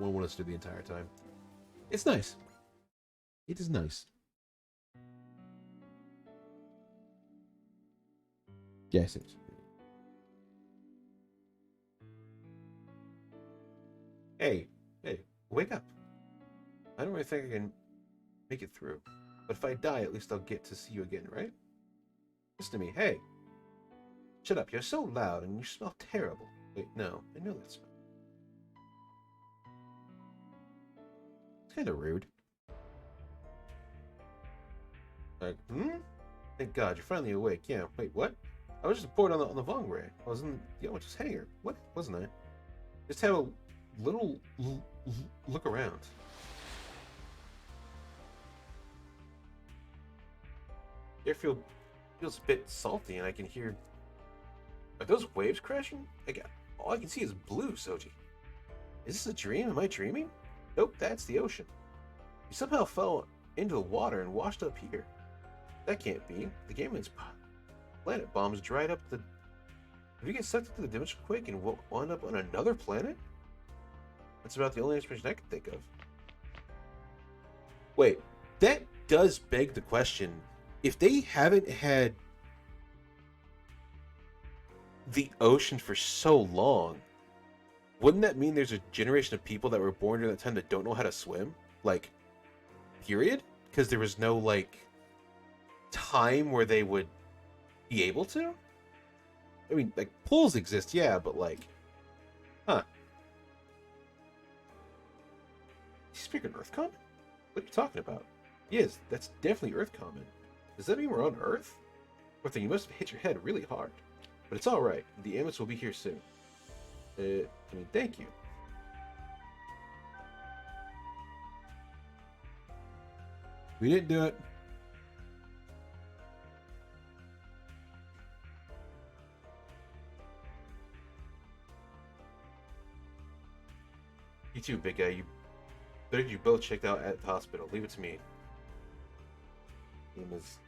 won't want us to do the entire time. It's nice. It is nice. Yes, it is. Hey, hey, wake up. I don't really think I can make it through. But if I die, at least I'll get to see you again, right? Listen to me. Hey, shut up. You're so loud and you smell terrible. Wait, no. I know that smell. It's kind of rude. Like, Thank God, you're finally awake. Yeah, wait, what? I was just bored on the Vong Ray. I was in the Otis hangar. What? Wasn't I? Just have a little look around. Air feels a bit salty, and I can hear. Are those waves crashing? All I can see is blue, Soji. Is this a dream? Am I dreaming? Nope, that's the ocean. You somehow fell into the water and washed up here. That can't be. The Gameland's planet bombs dried up the. Did we get sucked into the dimension quake and wound up on another planet? That's about the only explanation I can think of. Wait, that does beg the question. If they haven't had the ocean for so long, wouldn't that mean there's a generation of people that were born during that time that don't know how to swim? Like, period? Because there was no, like, time where they would be able to? I mean, like, pools exist, yeah, but, like, huh. You speak an Earth Common? What are you talking about? Yes, that's definitely Earth Common. Does that mean we're on Earth? Or thing, you must have hit your head really hard. But it's alright. The Amos will be here soon. Thank you. We didn't do it. You too, big guy. You both checked out at the hospital. Leave it to me. Name is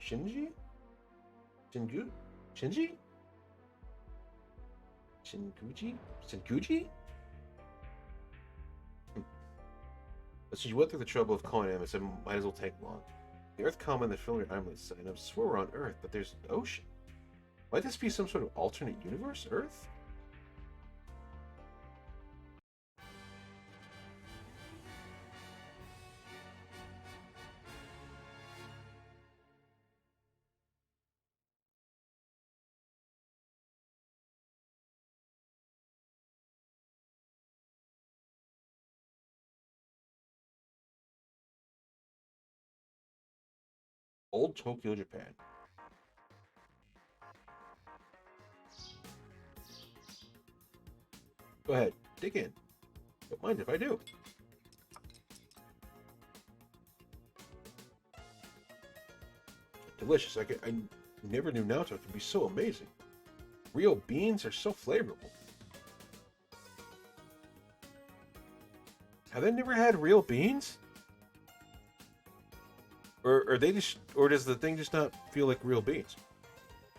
Shinji? Shinji? Shinji? Shinguji? But since you went through the trouble of calling Amos, I might as well take along. The Earth Common that filled your armlets sign. I swore we're on Earth, but there's an ocean. Might this be some sort of alternate universe, Earth? Old Tokyo, Japan. Go ahead, dig in. Don't mind if I do. Delicious. I never knew Naoto could be so amazing. Real beans are so flavorful. Have they never had real beans? Or does the thing just not feel like real beans?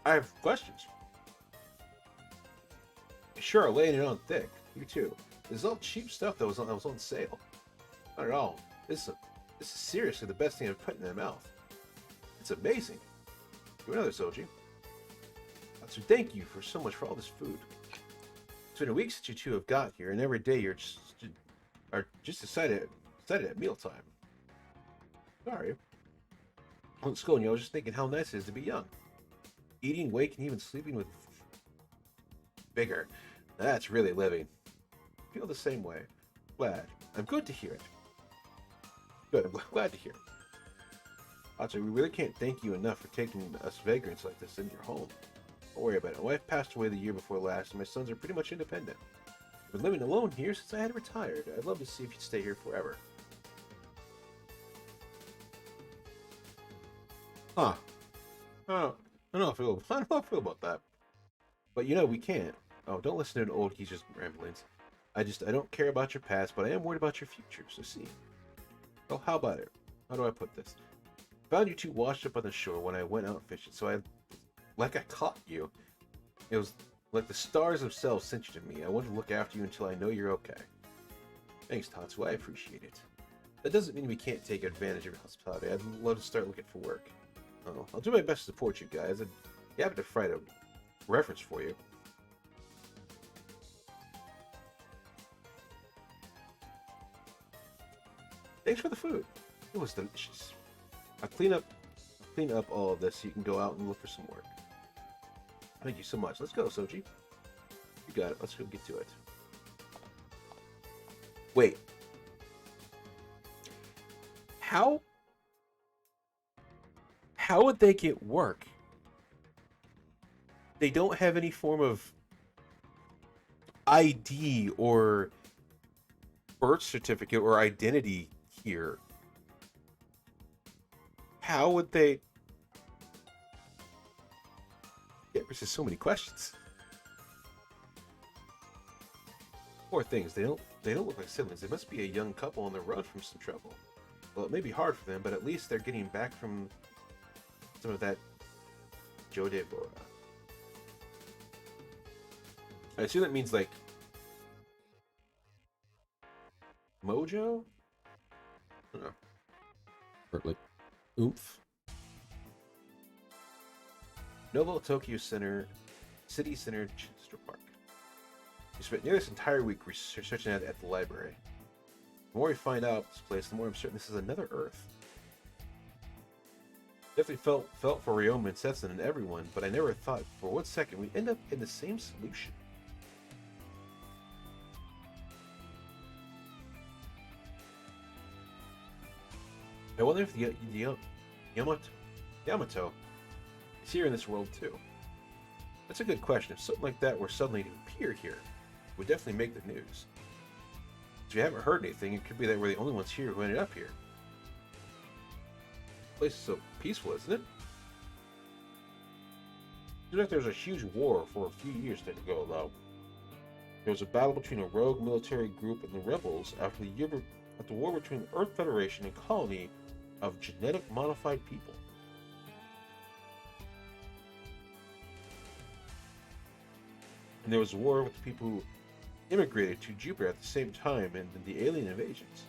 I have questions. Sure, laying it on thick. You too. This is all cheap stuff that was on sale. Not at all. This is seriously the best thing I've put in my mouth. It's amazing. Do another, Soji. So thank you for so much for all this food. It's been a week since you two have got here, and every day you're just excited at mealtime. Sorry. I wasn't scolding you. I was just thinking how nice it is to be young. Eating, waking, even sleeping with vigor. That's really living. I feel the same way. Glad. I'm good to hear it. Good. I'm glad to hear it. Atsu, we really can't thank you enough for taking us vagrants like this into your home. Don't worry about it. My wife passed away the year before last, and my sons are pretty much independent. I've been living alone here since I had retired. I'd love to see if you'd stay here forever. Huh. Oh, I don't know how I feel about that. But we can't. Oh, don't listen to an old geezer's ramblings. I don't care about your past, but I am worried about your future, so see. Oh, how about it? How do I put this? Found you two washed up on the shore when I went out fishing, so I caught you. It was Like the stars themselves sent you to me. I want to look after you until I know you're okay. Thanks, Tatsu. I appreciate it. That doesn't mean we can't take advantage of your hospitality. I'd love to start looking for work. Oh, I'll do my best to support you guys. I'd be happy to write a reference for you. Thanks for the food. It was delicious. I'll clean up all of this so you can go out and look for some work. Thank you so much. Let's go, Soji. You got it. Let's go get to it. Wait. How would they get work? They don't have any form of ID or birth certificate or identity here. How would they? Yeah, there's just so many questions. Poor things. They don't look like siblings. They must be a young couple on the road from some trouble. Well, it may be hard for them, but at least they're getting back from some of that Jodebora. I assume that means like mojo? I don't know. Or like oomph. Novo Tokyo Center, City Center, Chester Park. We spent nearly this entire week researching it at the library. The more we find out this place, the more I'm certain this is another Earth. Definitely felt for Ryoma and Setsun and everyone, but I never thought for 1 second we'd end up in the same solution. I wonder if the Yamato is here in this world too. That's a good question. If something like that were suddenly to appear here, it would definitely make the news. If you haven't heard anything, it could be that we're the only ones here who ended up here. The place is so peaceful, isn't it? Seems like there was a huge war for a few years ago, though. There was a battle between a rogue military group and the rebels after the war between the Earth Federation and colony of genetic modified people. And there was a war with the people who immigrated to Jupiter at the same time and the alien invasions.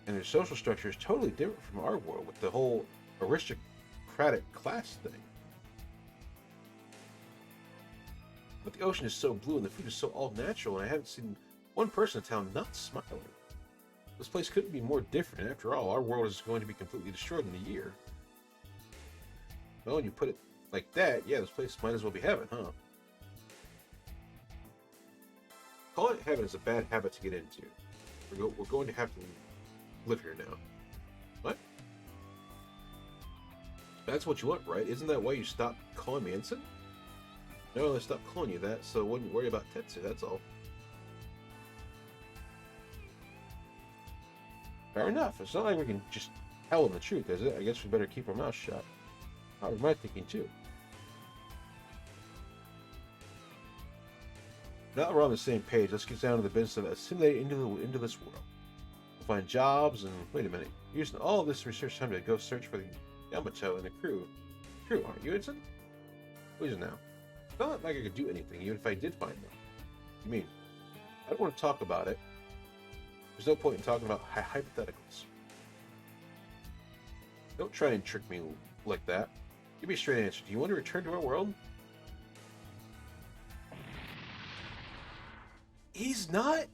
And their social structure is totally different from our world with the whole aristocratic class thing. But the ocean is so blue and the food is so all natural, and I haven't seen one person in town not smiling. This place couldn't be more different. After all, our world is going to be completely destroyed in a year. Well, when you put it like that, yeah, this place might as well be heaven, huh? Calling it heaven is a bad habit to get into. We're going to have to live here now. What? That's what you want, right? Isn't that why you stopped calling me Ensign? No, I stopped calling you that, so I wouldn't worry about Tetsu, that's all. Fair enough. It's not like we can just tell them the truth, is it? I guess we better keep our mouths shut. That was my thinking, too. Now that we're on the same page, let's get down to the business of assimilating into this world. We'll find jobs and... Wait a minute. You're using all of this research time to go search for the Yamato and the crew. Crew, aren't you, Ensign? Who is it now? It's not like I could do anything, even if I did find them. You mean, I don't want to talk about it. There's no point in talking about hypotheticals. Don't try and trick me like that. Give me a straight answer. Do you want to return to our world? He's not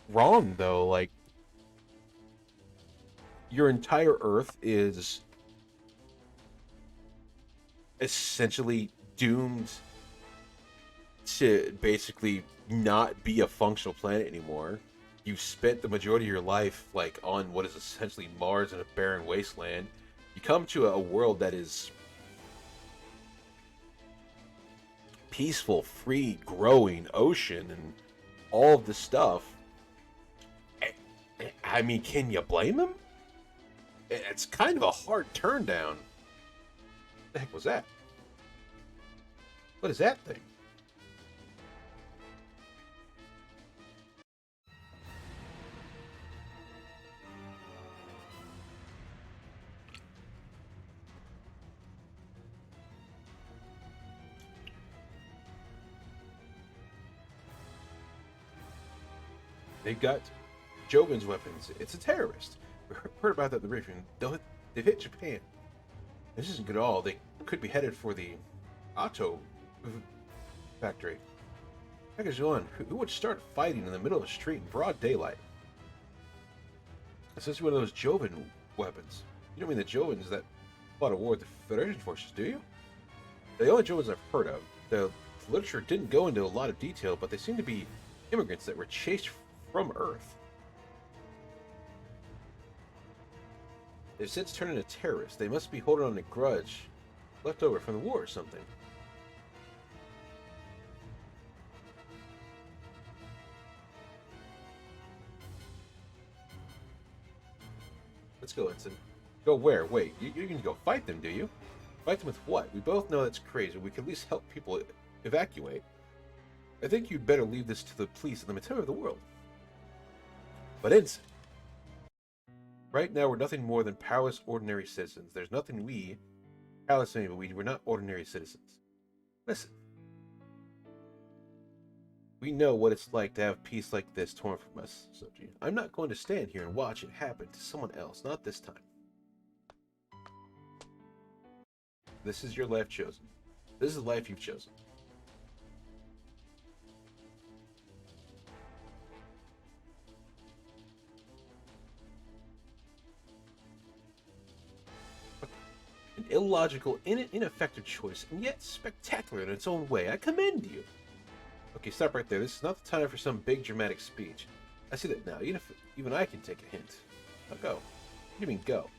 wrong, though. Like, your entire Earth is essentially doomed to basically not be a functional planet anymore. You've spent the majority of your life, like, on what is essentially Mars and a barren wasteland. You come to a world that is peaceful, free, growing ocean, and all of this stuff. I mean, can you blame him? It's kind of a hard turn down. What the heck was that? What is that thing? They've got Joven's weapons. It's a terrorist. We heard about that in the briefing. They've hit Japan. This isn't good at all. They could be headed for the Otto factory. Package one. Who would start fighting in the middle of a street in broad daylight? This is one of those Joven weapons. You don't mean the Jovens that fought a war with the Federation forces, do you? The only Jovens I've heard of. The literature didn't go into a lot of detail, but they seem to be immigrants that were chased from Earth. They've since turned into terrorists. They must be holding on a grudge left over from the war or something. Let's go, Ensign. Go where? Wait, you can go fight them, do you? Fight them with what? We both know that's crazy. We can at least help people evacuate. I think you'd better leave this to the police in the material of the world. But Ensign, right now we're nothing more than powerless, ordinary citizens. There's nothing we, powerless anyway, but we're not ordinary citizens. Listen. We know what it's like to have peace like this torn from us, Soji. I'm not going to stand here and watch it happen to someone else, not this time. This is your life chosen. This is the life you've chosen. An illogical, ineffective choice, and yet spectacular in its own way. I commend you. Okay, stop right there. This is not the time for some big dramatic speech. I see that now. Even I can take a hint. Now go. What do you mean go?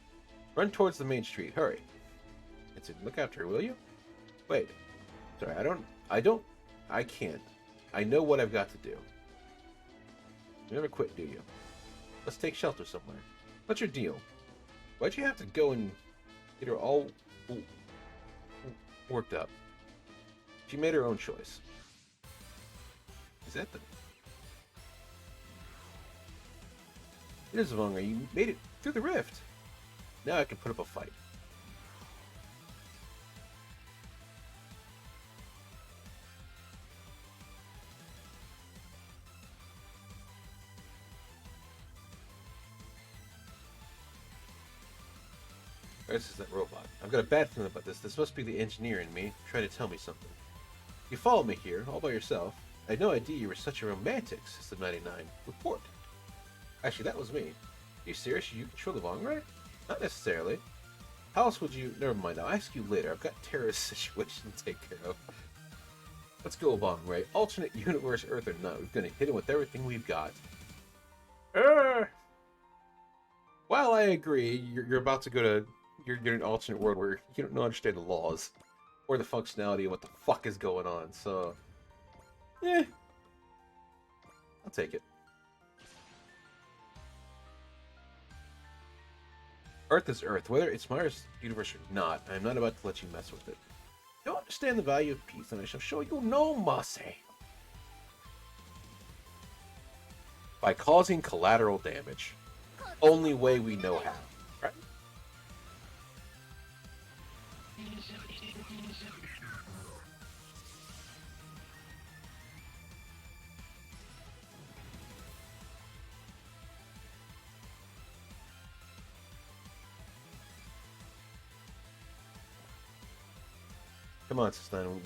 Run towards the main street. Hurry. Look after her, will you? Wait. Sorry, I can't. I know what I've got to do. You never quit, do you? Let's take shelter somewhere. What's your deal? Why'd you have to go and get her all worked up? She made her own choice. Is that the... It is Zvongra. You made it through the rift. Now I can put up a fight. This is that robot. I've got a bad feeling about this. This must be the engineer in me trying to tell me something. You followed me here, all by yourself. I had no idea you were such a romantic, System 99. Report. Actually, that was me. Are you serious? You control the Zvongra? Not necessarily. How else would you... Never mind, I'll ask you later. I've got terrorist situation to take care of. Let's go, Zvongra. Alternate universe, Earth or not, we're gonna hit him with everything we've got. While I agree, you're about to go to... You're in an alternate world where you don't understand the laws. Or the functionality of what the fuck is going on, so... I'll take it. Earth is Earth. Whether it's my universe or not, I am not about to let you mess with it. You don't understand the value of peace, and I shall show you no mercy. By causing collateral damage. Only way we know how. Right? Come on, Sistine.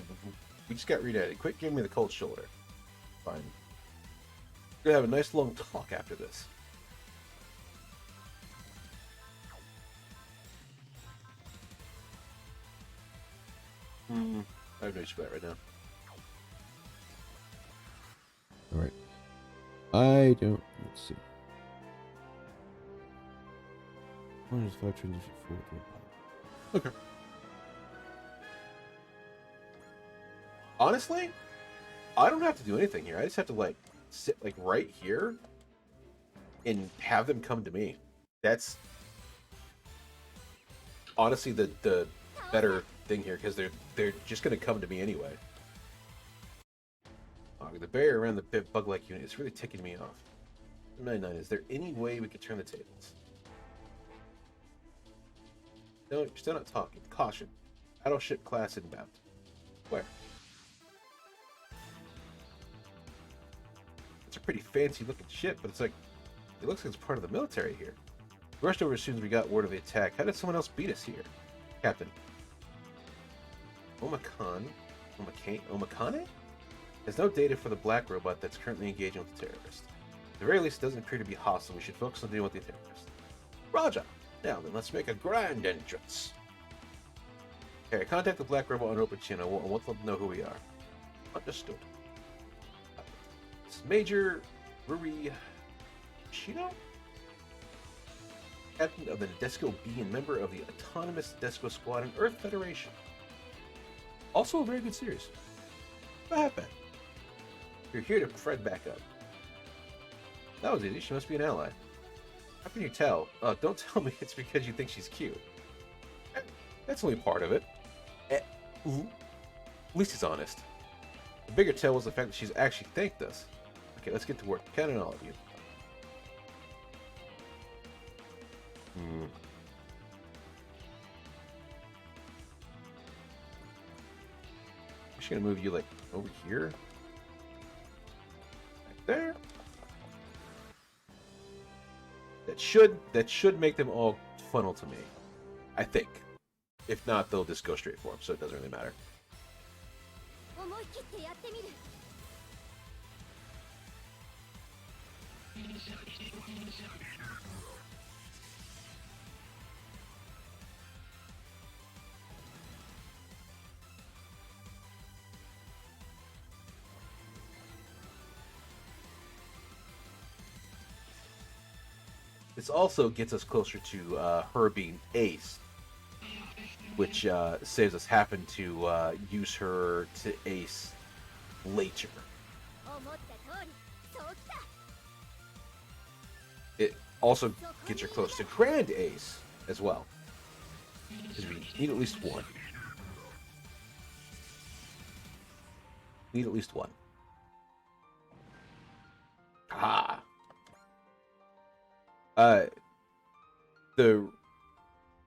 We just got reunited. Quick, give me the cold shoulder. Fine. We're gonna have a nice long talk after this. I have no issue with that right now. Alright. I don't... Let's see. 105 transition forward. Okay. Honestly, I don't have to do anything here. I just have to, like, sit, like, right here and have them come to me. That's honestly the better thing here, because they're just going to come to me anyway. Oh, the barrier around the bug-like unit is really ticking me off. 99, is there any way we could turn the tables? No, you're still not talking. Caution. Battleship class inbound. Where? It's a pretty fancy looking ship, but it's like, it looks like it's part of the military here. We rushed over as soon as we got word of the attack. How did someone else beat us here? Captain. Omakane? There's no data for the black robot that's currently engaging with the terrorist. At the very least, it doesn't appear to be hostile. We should focus on dealing with the terrorist. Roger! Now then, let's make a grand entrance. Okay, contact the black robot on open channel. I want them to know who we are. Understood. This is Major Ruri Shino? Captain of the Nadesco B and member of the autonomous Nadesco Squadron Earth Federation. Also a very good series. Not half bad. You're here to Fred back up. That was easy. She must be an ally. How can you tell? Don't tell me it's because you think she's cute. That's only part of it. At least he's honest. The bigger tell was the fact that she's actually thanked us. Okay, let's get to work. Count on all of you. I'm just gonna move you like over here. Right there. That should make them all funnel to me. I think. If not, they'll just go straight for him, so it doesn't really matter. This also gets us closer to her being ace, which saves us having to use her to ace later. It also gets her close to grand ace as well, because we need at least one. Need at least one. Ah. The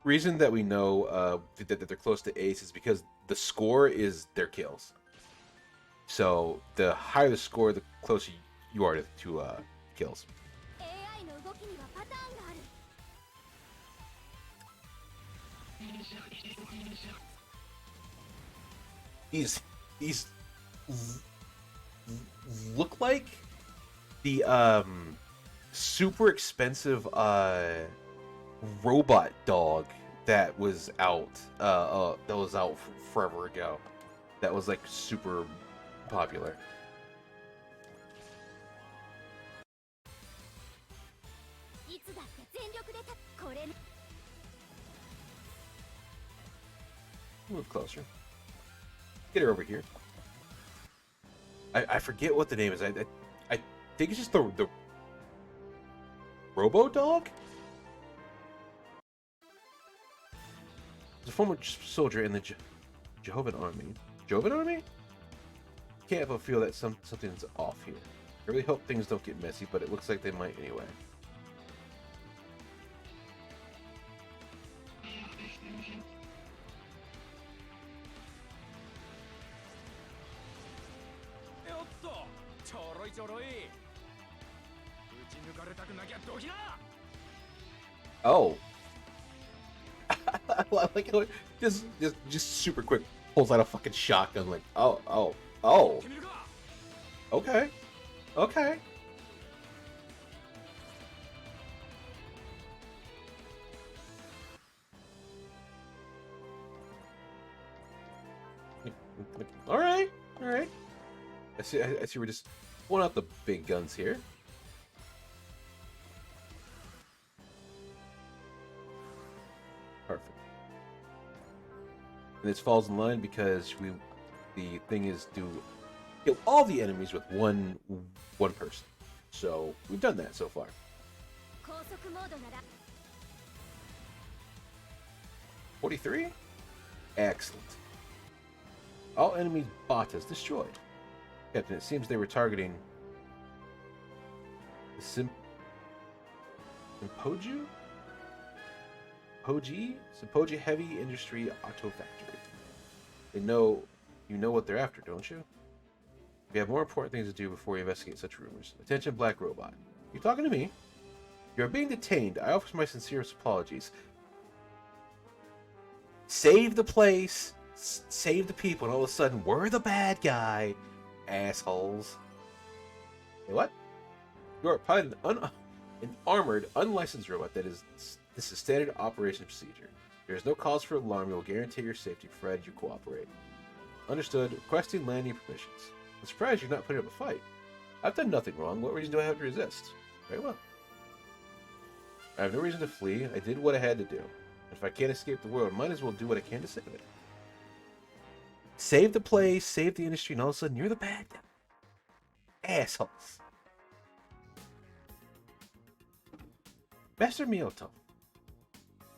reason that we know that they're close to ace is because the score is their kills. So the higher the score, the closer you are to kills. These look like the super expensive robot dog that was out forever ago. That was like super popular. Move closer. Get her over here. I forget what the name is. I think it's just the Robo Dog? He's a former soldier in the Jovan Army. Jovan Army? Can't help but feel that something's off here. I really hope things don't get messy, but it looks like they might anyway. Oh. Like just super quick pulls out a fucking shotgun like oh. Okay. All right. I see we're just pulling out the big guns here. Perfect. And this falls in line because the thing is to kill all the enemies with one person. So we've done that so far. 43? Excellent. All enemy botas destroyed. Captain, it seems they were targeting the Simpoju? Simpoju Heavy Industry Auto Factory. You know what they're after, don't you? We have more important things to do before we investigate such rumors. Attention, Black Robot. You talking to me? You're being detained. I offer my sincerest apologies. Save the place, save the people, and all of a sudden, we're the bad guy. Assholes. Hey, what? You are piloting an armored, unlicensed robot. This is standard operation procedure. There is no cause for alarm. We will guarantee your safety, provided you cooperate. Understood. Requesting landing permissions. I'm surprised you're not putting up a fight. I've done nothing wrong. What reason do I have to resist? Very well. I have no reason to flee. I did what I had to do. If I can't escape the world, might as well do what I can to save it. Save the place, save the industry, and all of a sudden you're the bad guy. Assholes. Master Miyoto.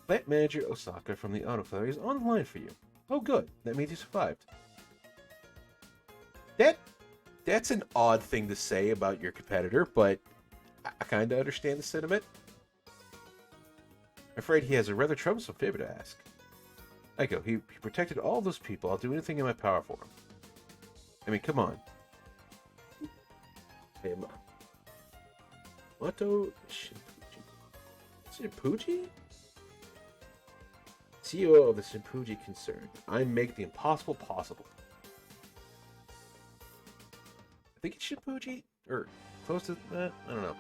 Plant manager Osaka from the Auto Factory is on the line for you. Oh good, that means you survived. That's an odd thing to say about your competitor, but I kind of understand the sentiment. I'm afraid he has a rather troublesome favor to ask. Eiko, he protected all those people. I'll do anything in my power for him. I mean, come on. Hey, Mato Shinpuji? CEO of the Shinpuji concern. I make the impossible possible. I think it's Shinpuji? Or close to that? I don't know.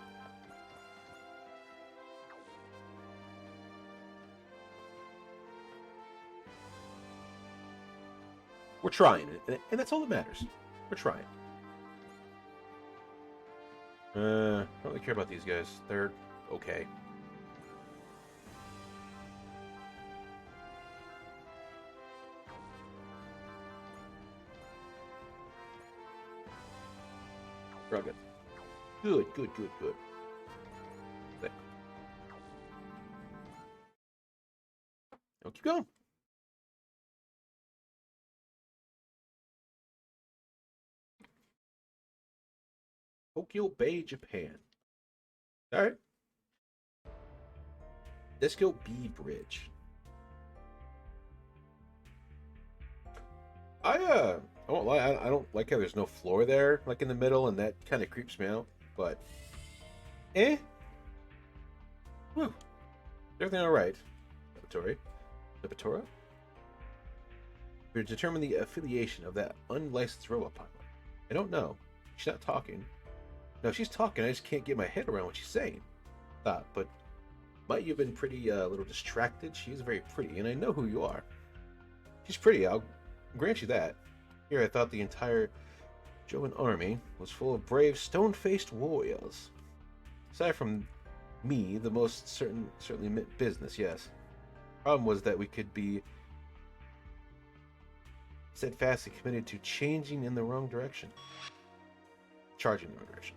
We're trying, and that's all that matters. We're trying. I don't really care about these guys. They're okay. Rugged. Good. There. Now keep going. Tokyo Bay, Japan. Alright. Disco B Bridge. I won't lie, I don't like how there's no floor there, like in the middle, and that kind of creeps me out, but Whew. Everything alright. Laboratory? We determine the affiliation of that unlicensed robot pilot. I don't know. She's not talking. No, she's talking. I just can't get my head around what she's saying. But might you have been pretty a little distracted? She is very pretty, and I know who you are. She's pretty, I'll grant you that. Here, I thought the entire Joan army was full of brave, stone-faced warriors. Aside from me, the most certainly meant business, yes. Problem was that we could be steadfastly committed to changing in the wrong direction. Charging in the wrong direction.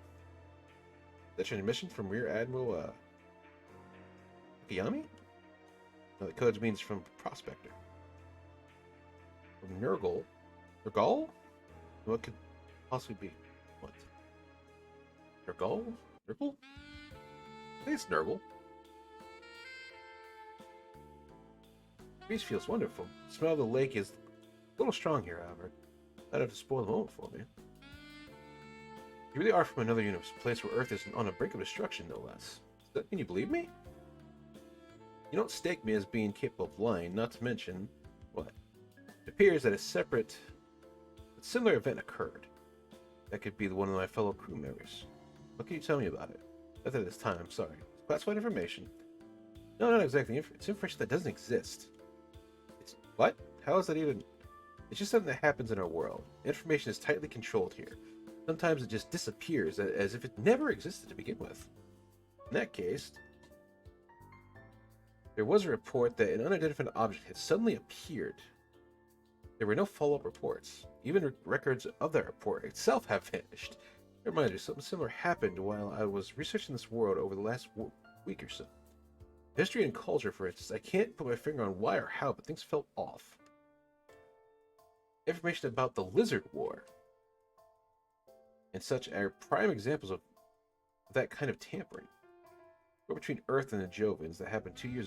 The transmission from Rear Admiral Okayami? No, the code means from Prospector. From Nurgle? Nurgle? What could possibly be? What? Nurgle? Nurgle? I think it's Nurgle. The breeze feels wonderful. The smell of the lake is a little strong here, however. I'd have to spoil the moment for me. You really are from another universe, a place where Earth is on the brink of destruction, no less. Does that mean you believe me? You don't stake me as being capable of lying, not to mention, what? It appears that a separate, but similar event occurred. That could be one of my fellow crew members. What can you tell me about it? Not at this time, I'm sorry. It's classified information. No, not exactly. It's information that doesn't exist. It's what? How is that even? It's just something that happens in our world. Information is tightly controlled here. Sometimes it just disappears as if it never existed to begin with. In that case, there was a report that an unidentified object had suddenly appeared. There were no follow-up reports. Even records of that report itself have vanished. It reminds me, something similar happened while I was researching this world over the last week or so. History and culture, for instance, I can't put my finger on why or how, but things felt off. Information about the Lizard War and such are prime examples of that kind of tampering. War between Earth and the Jovans that happened 2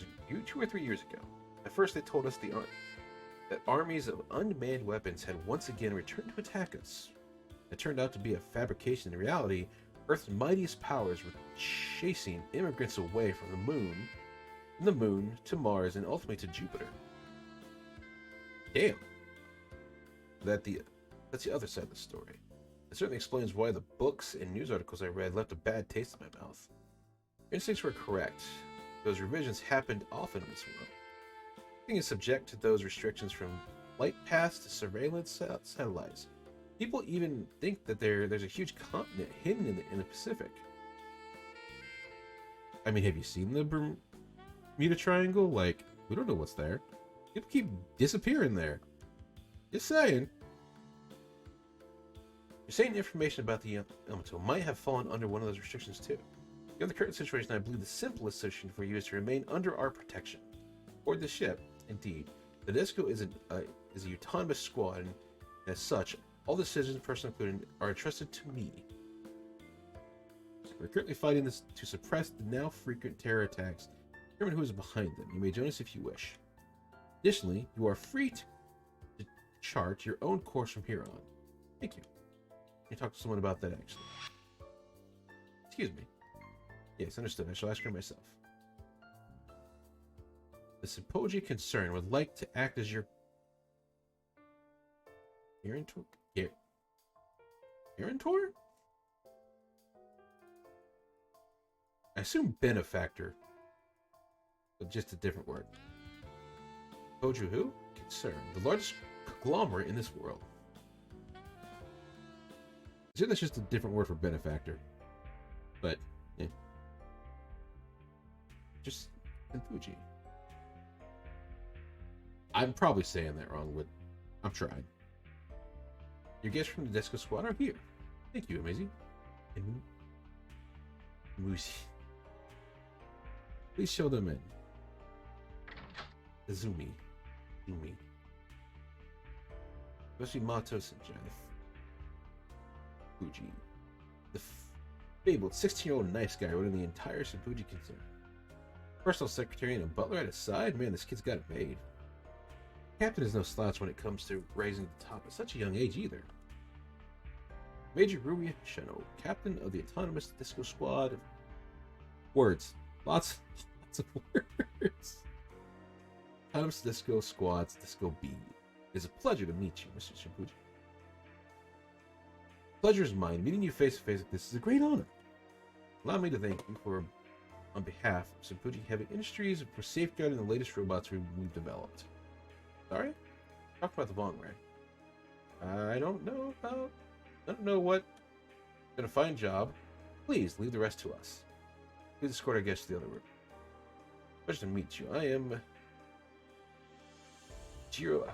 or 3 years ago. At first they told us that armies of unmanned weapons had once again returned to attack us. It turned out to be a fabrication. In reality, Earth's mightiest powers were chasing immigrants away from the moon to Mars, and ultimately to Jupiter. Damn. That's the other side of the story. It certainly explains why the books and news articles I read left a bad taste in my mouth. Your instincts were correct. Those revisions happened often in this world. Being subject to those restrictions, from light paths to surveillance satellites. People even think that there's a huge continent hidden in the Pacific. I mean, have you seen the Bermuda Triangle? Like, we don't know what's there. People keep disappearing there. Just saying. You're saying information about the Yamato might have fallen under one of those restrictions too. Given the current situation, I believe the simplest solution for you is to remain under our protection. Aboard the ship, indeed, the Disco is a autonomous squad, and as such, all decisions, personal included, are entrusted to me. We're currently fighting this to suppress the now frequent terror attacks. Determine who is behind them. You may join us if you wish. Additionally, you are free to chart your own course from here on. Thank you. Can you talk to someone about that, actually? Excuse me. Yes, understood. I shall ask her myself. The Senpoji concerned would like to act as your guarantor? Guarantor? I assume benefactor, but just a different word. Senpoji who? Concern. The largest conglomerate in this world. I assume that's just a different word for benefactor. But, yeah. Just Senpoji. I'm probably saying that wrong, but I'm trying. Your guests from the Disco Squad are here. Thank you, Amazing. And Musi. Please show them in. Izumi. Yoshimato Senjai. Fuji. The fabled 16-year-old nice guy running the entire Senpuji concern. Personal secretary and a butler at his side? Man, this kid's got it made. Captain is no slouch when it comes to rising to the top at such a young age either. Major Ruya Sheno, captain of the autonomous Disco Squad. Words. Lots of words. Autonomous Disco Squad's Disco B. It is a pleasure to meet you, Mr. Senpuji. Pleasure is mine. Meeting you face to face like this is a great honor. Allow me to thank you on behalf of Senpuji Heavy Industries for safeguarding the latest robots we've developed. Sorry? Talk about the Von Ray. I don't know what. Gonna find a job. Please leave the rest to us. Please escort our guests to the other room. Pleasure to meet you. I am Jiro.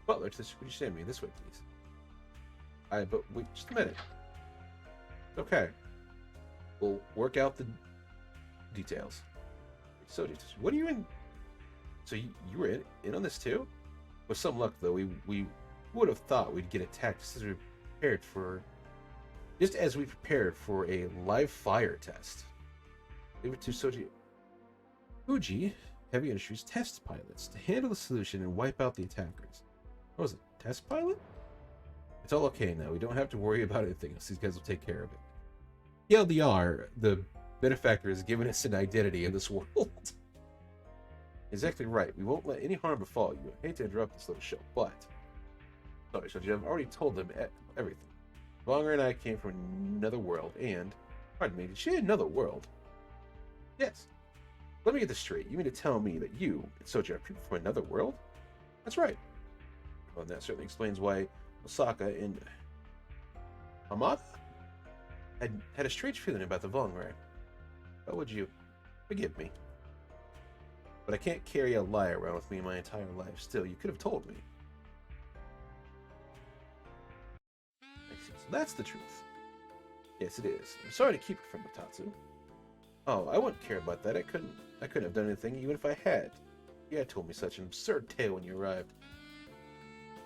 Butler to this. Would you send me this way, please? But wait, just a minute. Okay. We'll work out the details. So, what are you in? So you were in on this too? With some luck, though, we would have thought we'd get attacked just as we prepared for a live fire test. They were two Soji Fuji Heavy Industries test pilots to handle the solution and wipe out the attackers. What was it? Test pilot? It's all okay now. We don't have to worry about anything else. These guys will take care of it. TLDR, the benefactor has given us an identity in this world. Exactly right. We won't let any harm befall you. I hate to interrupt this little show, but sorry, Shoji, I've already told them everything. Vonger and I came from another world, and pardon me, did she say another world? Yes. Let me get this straight. You mean to tell me that you and Soji are people from another world? That's right. Well, that certainly explains why Osaka and Hamada had a strange feeling about the Vonger. How would you forgive me? But I can't carry a lie around with me my entire life. Still, you could have told me. I see. So that's the truth. Yes, it is. I'm sorry to keep it from Tatsu. Oh, I wouldn't care about that. I couldn't have done anything even if I had. You had told me such an absurd tale when you arrived.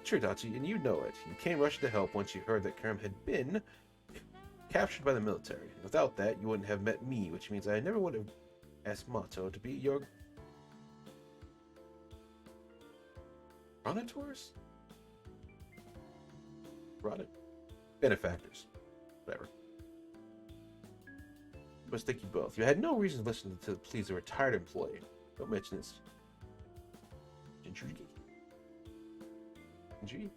Sure, Dachi, and you know it. You came rushing to help once you heard that Karam had been captured by the military. Without that, you wouldn't have met me, which means I never would have asked Mato to be your Chronotors? brought in. Benefactors. Whatever. Let's thank you both. You had no reason to listen to please a retired employee. Don't mention this. Gee.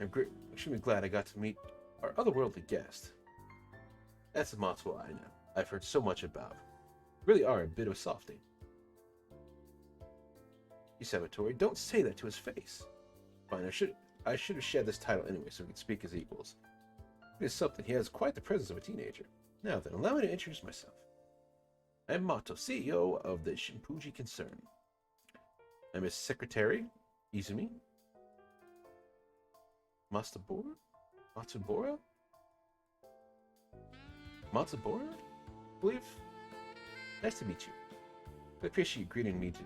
I'm extremely glad I got to meet our otherworldly guest. That's the motto I know. I've heard so much about. You really are a bit of a softie. You Saboteur, don't say that to his face. Fine, I should have shared this title anyway so we could speak as equals. It is something. He has quite the presence of a teenager. Now then, allow me to introduce myself. I'm Mato, CEO of the Shinpuji concern. I'm his secretary, Izumi. Matsubora? Matsubora? I believe. Nice to meet you. I appreciate you greeting me to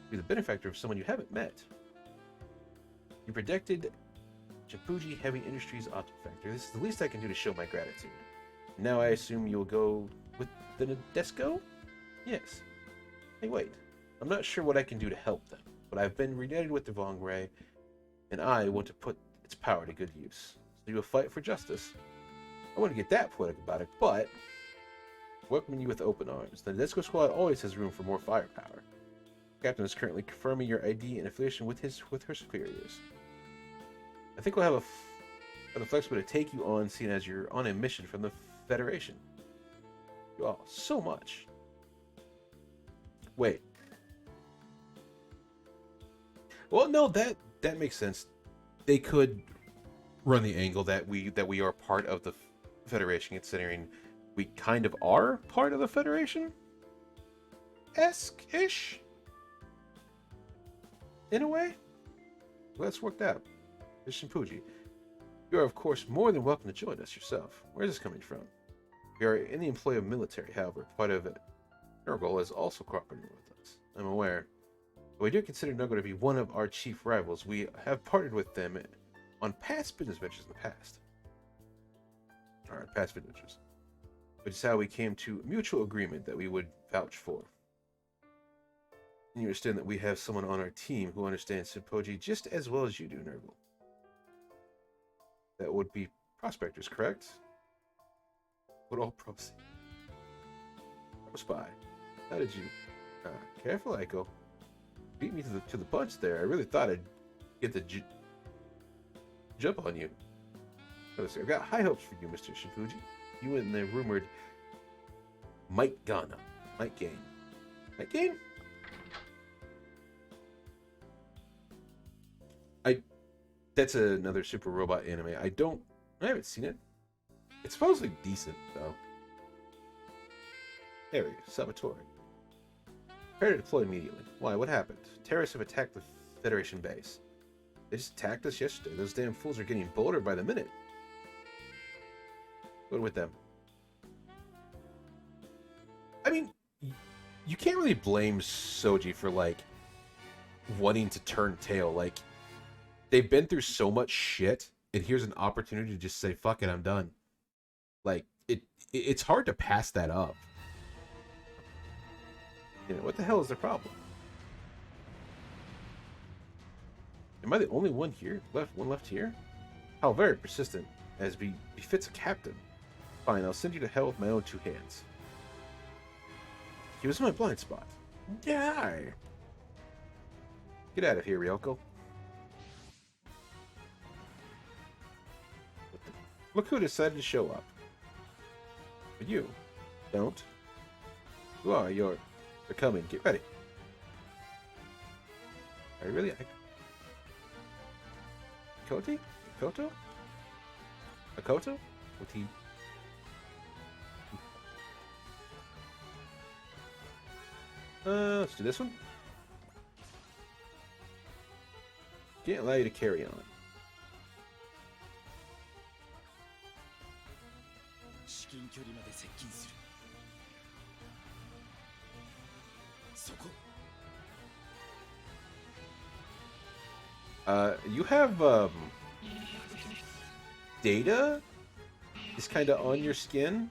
be the benefactor of someone you haven't met. You protected Shinpuji Heavy Industries Auto Factory. This is the least I can do to show my gratitude. Now I assume you'll go with the Nadesco? Yes. Hey, wait. I'm not sure what I can do to help them, but I've been reunited with the Vongray, and I want to put its power to good use. So you'll fight for justice. I want to get that poetic about it, but welcoming you with open arms. The Nadesco squad always has room for more firepower. The captain is currently confirming your ID and affiliation with her superiors. I think we'll have the flexibility to take you on, seeing as you're on a mission from the Federation. You all so much. Wait. Well, no, that makes sense. They could run the angle that we are part of the Federation, considering we kind of are part of the Federation. Ish. In a way. Well, that's worked out. Ms. Shinpuji, you are of course more than welcome to join us yourself. Where is this coming from? We are in the employ of military, however, part of it. Nurgle is also cooperating with us. I'm aware. But we do consider Nurgle to be one of our chief rivals. We have partnered with them on past business ventures in the past. Alright, past ventures. Which is how we came to a mutual agreement that we would vouch for. And you understand that we have someone on our team who understands Shinpuji just as well as you do, Nurgle. That would be prospectors, correct? Would all proceed. Spy. How did you? Careful, Aiko. Beat me to the punch there. I really thought I'd get the jump on you. I've got high hopes for you, Mr. Shinpuji. You and the rumored Might Gain. Might Gain? That's another Super Robot anime. I haven't seen it. It's supposedly decent, though. There we go. Saboteur. Prepare to deploy immediately. Why? What happened? Terrorists have attacked the Federation base. They just attacked us yesterday. Those damn fools are getting bolder by the minute. What with them? I mean, you can't really blame Soji for, like, wanting to turn tail. Like, they've been through so much shit, and here's an opportunity to just say, fuck it, I'm done. Like, it's hard to pass that up. You know, what the hell is the problem? Am I the only one here? One left here? How very persistent, as befits a captain. Fine, I'll send you to hell with my own two hands. He was in my blind spot. Yeah. Get out of here, Ryoko. Look who decided to show up. But you don't. Who are you? They're coming. Get ready. Are you really? Koti? Koto? Akoto? What he? Let's do this one. Can't allow you to carry on. You have data is kind of on your skin.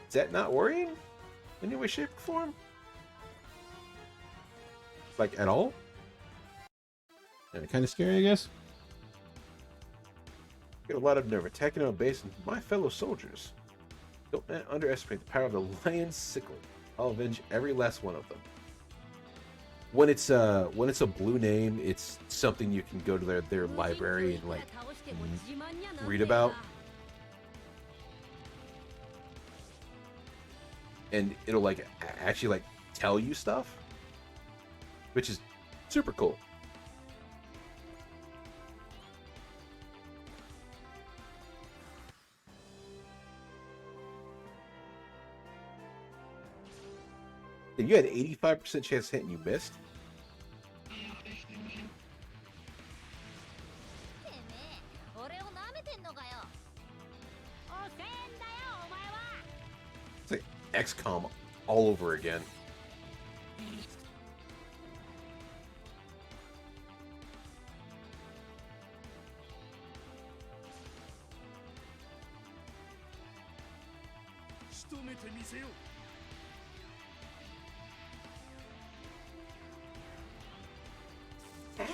Is that not worrying in any way, shape, or form? Like at all? Kind of scary, I guess. Get a lot of nerve attacking our base and my fellow soldiers. Don't underestimate the power of the lion's sickle. I'll avenge every last one of them. When it's a blue name, it's something you can go to their library and like read about. And it'll like actually like tell you stuff, which is super cool. And you had 85% chance of hitting, you missed. It's like XCOM all over again.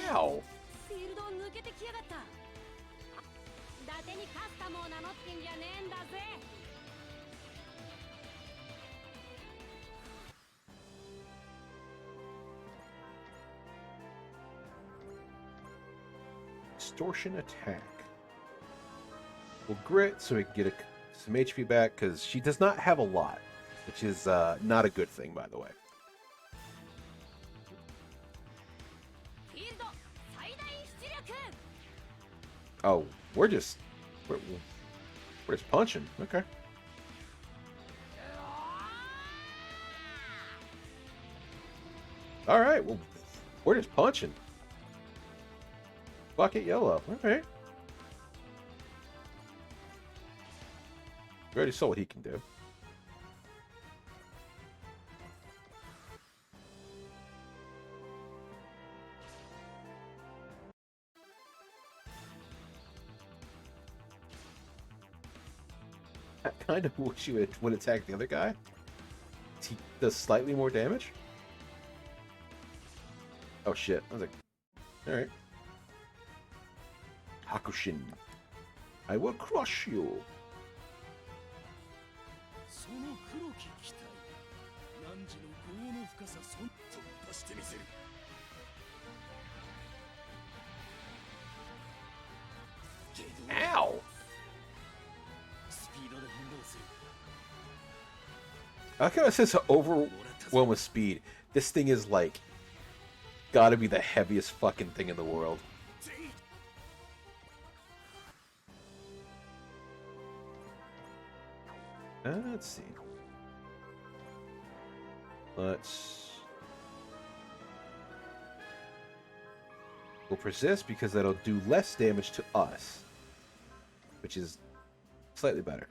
Ow! Extortion attack. We'll grit so we can get some HP back because she does not have a lot, which is not a good thing, by the way. Oh, we're just punching. Okay. All right. Well, we're just punching. Bucket yellow. Okay. We already saw what he can do. I kind of wish you would attack the other guy. He does slightly more damage. Oh shit. I was like, alright. Hakushin. I will crush you. Ow! I like how it says overwhelm with speed. This thing is like gotta be the heaviest fucking thing in the world. Let's see. We'll persist because that'll do less damage to us, which is slightly better.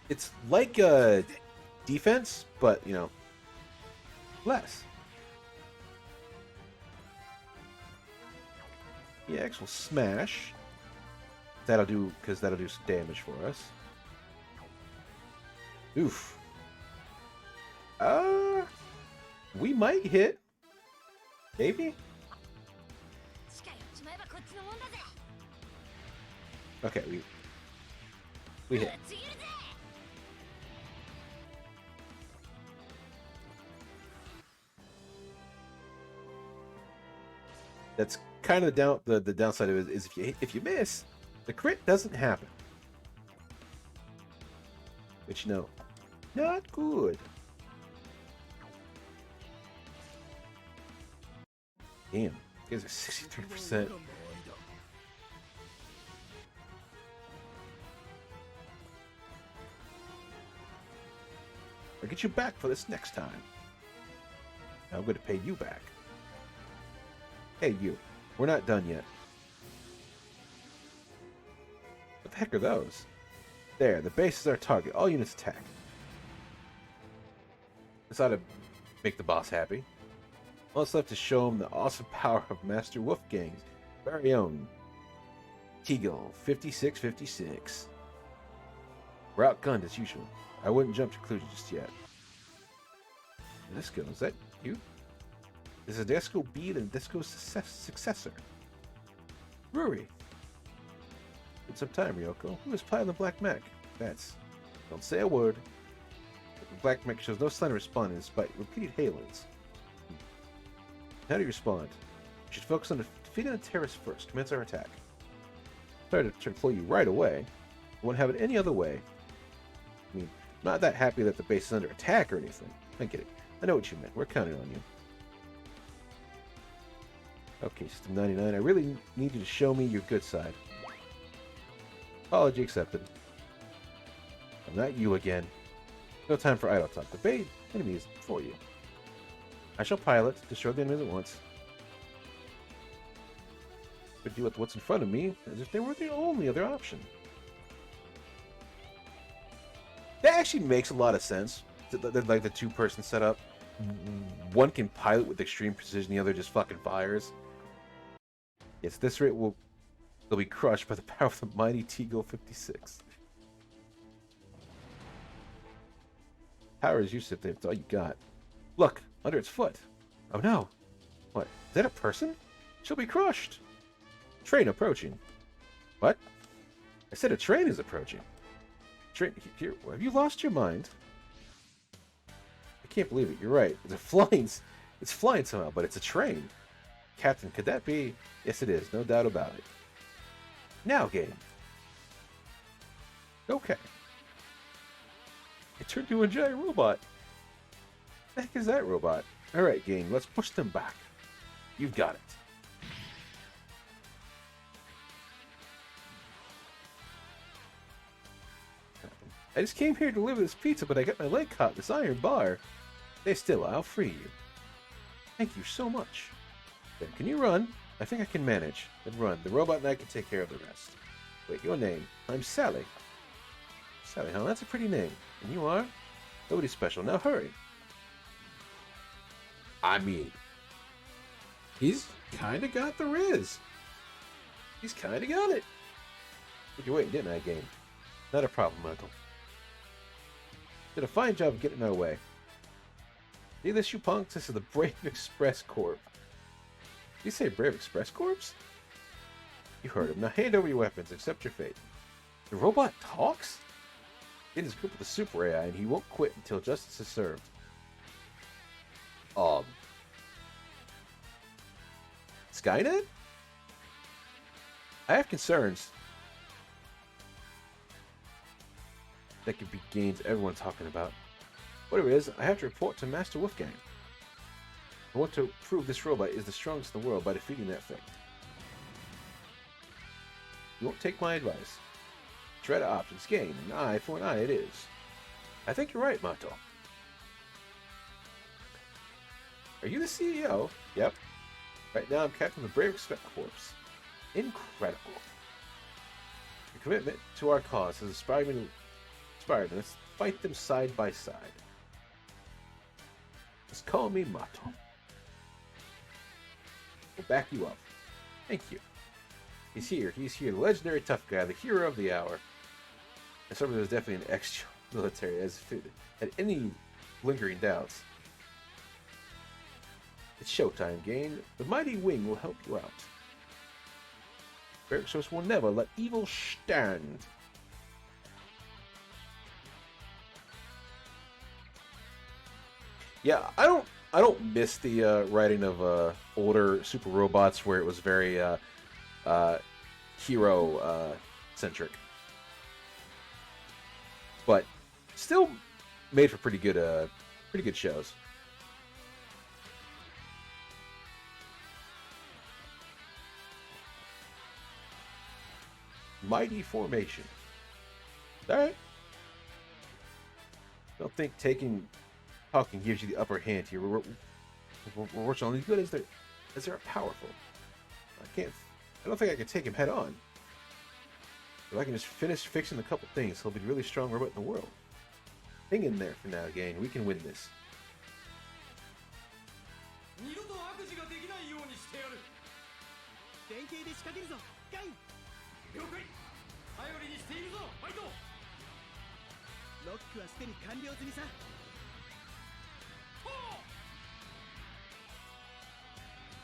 It's like a defense, but you know, less. EX will smash. That'll do, because that'll do some damage for us. Oof. We might hit. Maybe? Okay, we hit. That's kind of the downside of it is if you miss, the crit doesn't happen. Which, you know, not good. Damn, you guys are 63%. I'll get you back for this next time. I'm going to pay you back. Hey, you. We're not done yet. What the heck are those? There, the base is our target. All units attack. This ought to make the boss happy. All that's left to show him the awesome power of Master Wolfgang's very own Teagle 5656. We're outgunned as usual. I wouldn't jump to conclusions just yet. Let's go. Is that you? This is Disco Beat and Disco's successor. Ruri. It's some time, Ryoko. Who is piloting the Black Mech? That's... Don't say a word. The Black Mech shows no sign of responding despite repeated hailings. How do you respond? We should focus on defeating the terrorists first. Commence our attack. Try to deploy you right away. I won't have it any other way. I mean, I'm not that happy that the base is under attack or anything. I get it. I know what you meant. We're counting on you. Okay, System 99. I really need you to show me your good side. Apology accepted. I'm not you again. No time for idle talk. The bait enemy is before you. I shall pilot, destroy the enemies at once. But deal with what's in front of me as if they were the only other option. That actually makes a lot of sense. Like the two-person setup. One can pilot with extreme precision, the other just fucking fires. Yes, at this rate they'll be crushed by the power of the mighty Tigo 56. Power is useless if that's all you got. Look, under its foot. Oh no. What? Is that a person? She'll be crushed. Train approaching. What? I said a train is approaching. Train here. Have you lost your mind? I can't believe it. You're right. It's flying somehow, but it's a train. Captain, could that be? Yes, it is. No doubt about it. Now, game. Okay. It turned into a giant robot. What the heck is that robot? Alright, game. Let's push them back. You've got it. I just came here to deliver this pizza, but I got my leg caught in this iron bar. Stay still. I'll free you. Thank you so much. Then can you run? I think I can manage. Then run. The robot and I can take care of the rest. Wait, your name? I'm Sally. Sally, huh? That's a pretty name. And you are? Nobody special. Now hurry. I mean, he's kind of got the riz. He's kind of got it. Took you waiting, didn't I, game? Not a problem, Michael. Did a fine job of getting in our way. See this, you punks? This is the Brave Express Corp. Did you say Brave Express Corps? You heard him. Now hand over your weapons. Accept your fate. The robot talks? In his group with the super AI, and he won't quit until justice is served. Skynet? I have concerns. That could be gains everyone's talking about. Whatever it is, I have to report to Master Wolfgang. I want to prove this robot is the strongest in the world by defeating that thing. You won't take my advice. Try to options. Gain an eye for an eye it is. I think you're right, Mato. Are you the CEO? Yep. Right now I'm captain of the Brave Express Corps. Incredible. Your commitment to our cause has inspired me. Let's fight them side by side. Just call me Mato. We'll back you up. Thank you. He's here. He's here. The legendary tough guy, the hero of the hour. And somebody was definitely an ex-military, as if it had any lingering doubts. It's showtime, Gain. The mighty wing will help you out. Bergsos will never let evil stand. Yeah, I don't miss the writing of older super robots where it was very hero centric, but still made for pretty good shows. Mighty formation. All right. Don't think talking gives you the upper hand here. We're only good as they're powerful. I don't think I can take him head on. If I can just finish fixing a couple things, he'll be a really strong robot in the world. Hang in there for now, Gain. We can win this.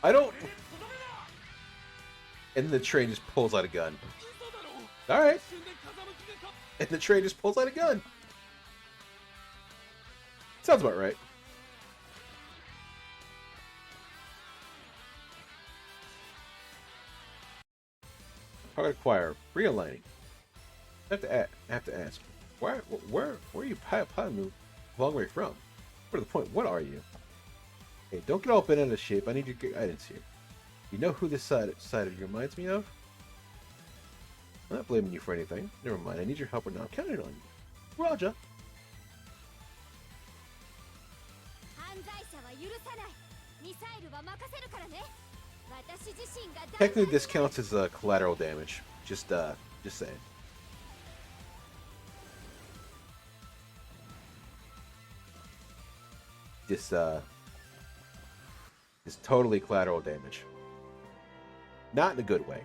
I don't. And the train just pulls out a gun. All right. And the train just pulls out a gun. Sounds about right. Hard acquire. Realigning. I have to ask. Where are you piloting me a long way from? What to the point? What are you? Hey, don't get all bent out of shape. I need your guidance here. You know who this side of you reminds me of? I'm not blaming you for anything. Never mind. I need your help or not. I'm counting on you. Roger. Technically, this counts as collateral damage. Just saying. This is totally collateral damage. Not in a good way.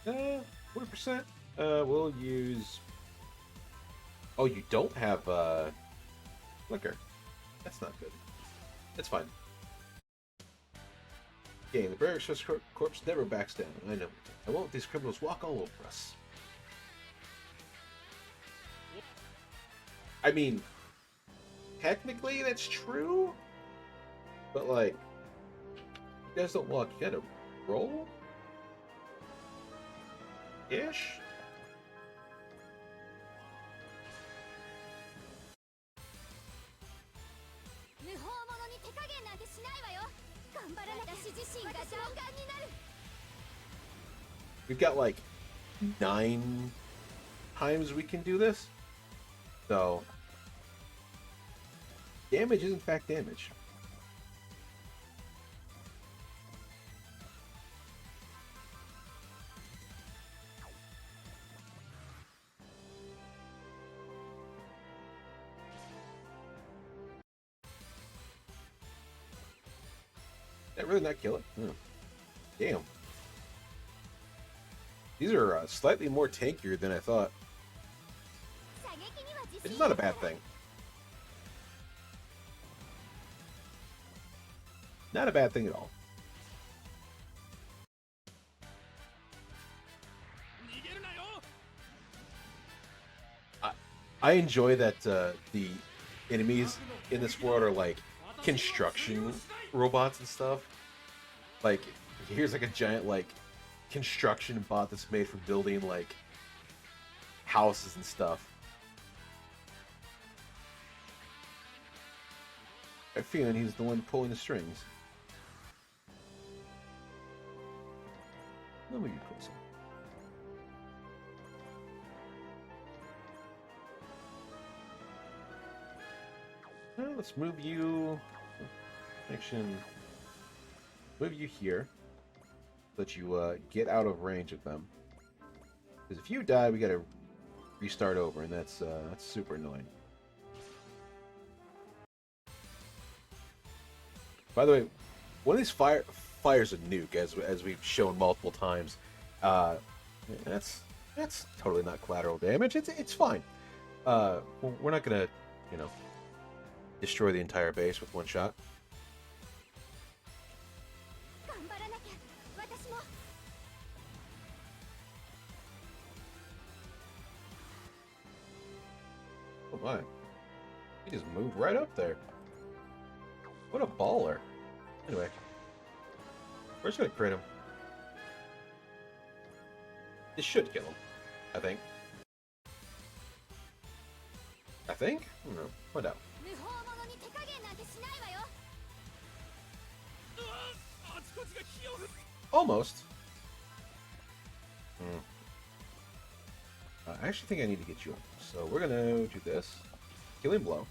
Uh, 100%. We'll use. Oh, you don't have flicker. That's not good. That's fine. Game. The Barracks Corpse never backs down. I know. I won't let these criminals walk all over us. I mean, technically that's true, but like, you guys don't walk. You gotta roll. Ish. We've got like 9 times we can do this, so damage is in fact damage. That really not kill it? Hmm. Damn. These are slightly more tankier than I thought. It's not a bad thing. Not a bad thing at all. I enjoy that the enemies in this world are like construction robots and stuff. Like, here's like a giant like construction bot that's made for building like houses and stuff. I have a feeling he's the one pulling the strings. Let me get closer. Well, let's move you. Action. Move you here. Let you get out of range of them. Because if you die, we gotta restart over, and that's super annoying. By the way, one of these fires a nuke, as we've shown multiple times. That's totally not collateral damage. It's fine. We're not gonna, you know, destroy the entire base with one shot. Oh my. He just moved right up there. What a baller. Anyway. We're just gonna crit him. This should kill him. I think. I think? I don't know. Find out. Almost. I actually think I need to get you up. So we're gonna do this. Killing blow.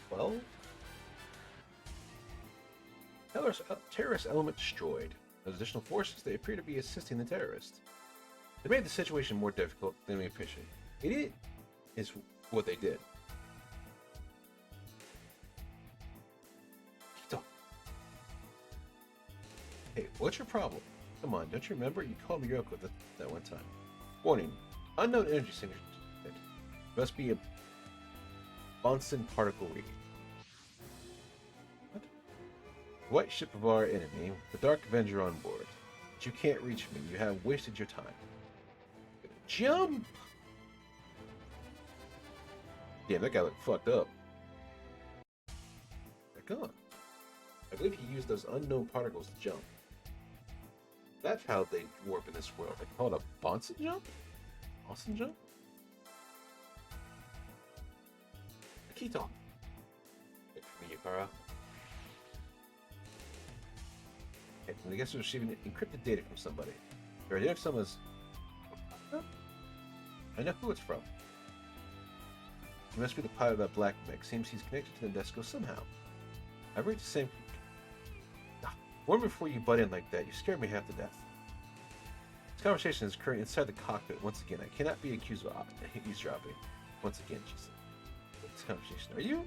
12. Terrorist element destroyed. As additional forces, they appear to be assisting the terrorists. They made the situation more difficult than we appreciate. It is what they did. Keep Hey, what's your problem? Come on, don't you remember? You called me Yoko that one time. Warning, unknown energy signature. Must be a Bunsen particle reading. What? White ship of our enemy, the Dark Avenger on board. But you can't reach me. You have wasted your time. Jump! Damn, that guy looked fucked up. They're gone. I believe he used those unknown particles to jump. That's how they warp in this world. They call it a Bunsen jump? Bunsen jump? Akito. Wait for me, Yukara. Okay, I guess we're receiving encrypted data from somebody. Their identity of someone is... I know who it's from. He must be the pilot of that black mech. Seems he's connected to the Nadesco somehow. I've reached the same... Warn before you butt in like that. You scared me half to death. This conversation is occurring inside the cockpit once again. I cannot be accused of eavesdropping. Once again, she said. This conversation. Are you?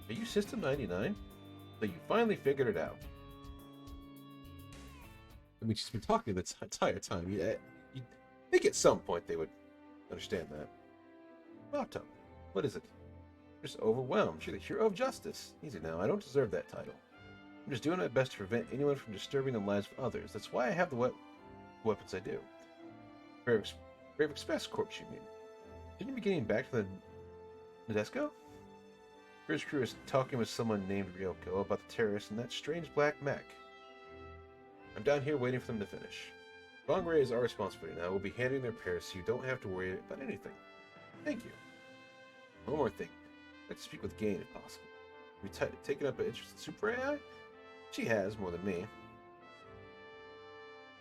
Are you System 99? So you finally figured it out. I mean, she's been talking the entire time. You'd think at some point they would understand that. Mato, what is it? You're just overwhelmed. You're the hero of justice. Easy now. I don't deserve that title. I'm just doing my best to prevent anyone from disturbing the lives of others. That's why I have the weapons I do. Brave Express Corps, you mean? Shouldn't you be getting back to the Nadesco? Bridge crew is talking with someone named Ryoko about the terrorists and that strange black mech. I'm down here waiting for them to finish. Vongray is our responsibility now. We'll be handing their repairs so you don't have to worry about anything. Thank you. One more thing. I'd like to speak with Gain if possible. Have you taken up an interest in Super AI? She has, more than me.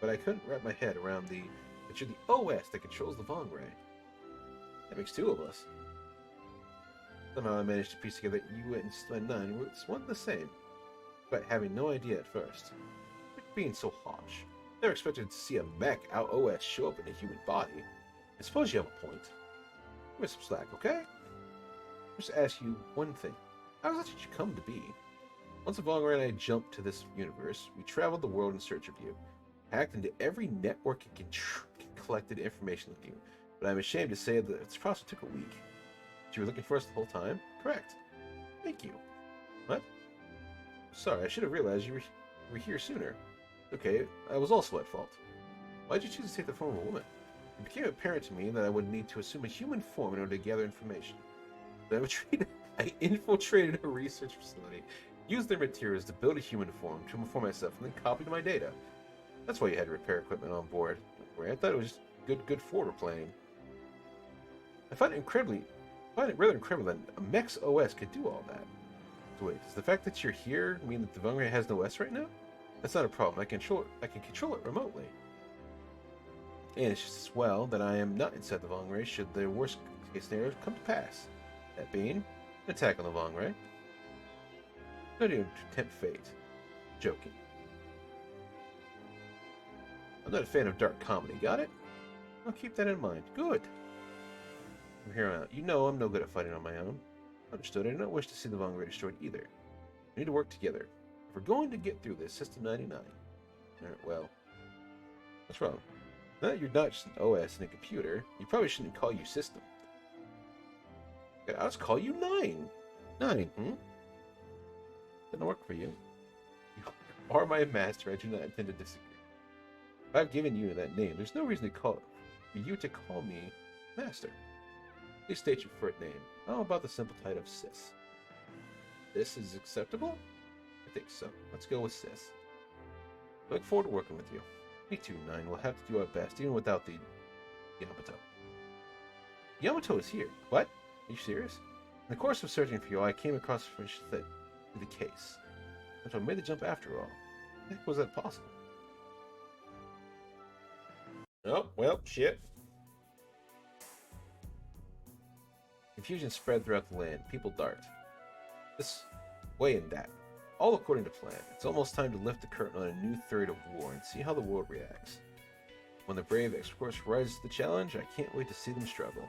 But I couldn't wrap my head around that you're the OS that controls the Vongray. That makes two of us. Somehow I managed to piece together that you and System 9 were one and the same, but having no idea at first. Being so harsh. Never expected to see a mech out OS show up in a human body. I suppose you have a point. Give me some slack, okay? Just ask you one thing. How did you come to be? Once Vongray and I jumped to this universe, we traveled the world in search of you. Hacked into every network and collected information of you. But I'm ashamed to say that this process took a week. You were looking for us the whole time? Correct. Thank you. What? Sorry, I should have realized you were here sooner. Okay, I was also at fault. Why did you choose to take the form of a woman? It became apparent to me that I would need to assume a human form in order to gather information. I infiltrated a research facility, used their materials to build a human form to inform myself, and then copied my data. That's why you had repair equipment on board. I thought it was just good forward planning. I find it rather incredible that a mech's OS could do all that. So wait, does the fact that you're here mean that the Vongray has no OS right now? That's not a problem. I can control it remotely. And it's just as well that I am not inside the Vongray should the worst case scenario come to pass. That being, an attack on the Vongray. No need to tempt fate. Joking. I'm not a fan of dark comedy, got it? I'll keep that in mind. Good. From here on out, you know I'm no good at fighting on my own. Understood. I do not wish to see the Vongray destroyed either. We need to work together. If we're going to get through this, System 99. Alright, well. What's wrong? Now that you're not just an OS and a computer, you probably shouldn't call you System. Okay, I'll just call you 9. 9, Doesn't work for you. You are my master. I do not intend to disagree. If I've given you that name, there's no reason for you to call me Master. Please state your preferred name. How about the simple title of Sis? This is acceptable? I think so. Let's go with Sis. I look forward to working with you. Me too, 9. We'll have to do our best, even without the Yamato. Yamato is here. What? Are you serious? In the course of searching for you, I came across information that the case. That's what made the jump after all. How was that possible? Oh, well, shit. Confusion spread throughout the land. People dart this way and that, all according to plan. It's almost time to lift the curtain on a new third of war and see how the world reacts. When the brave X-Force rises to the challenge, I can't wait to see them struggle.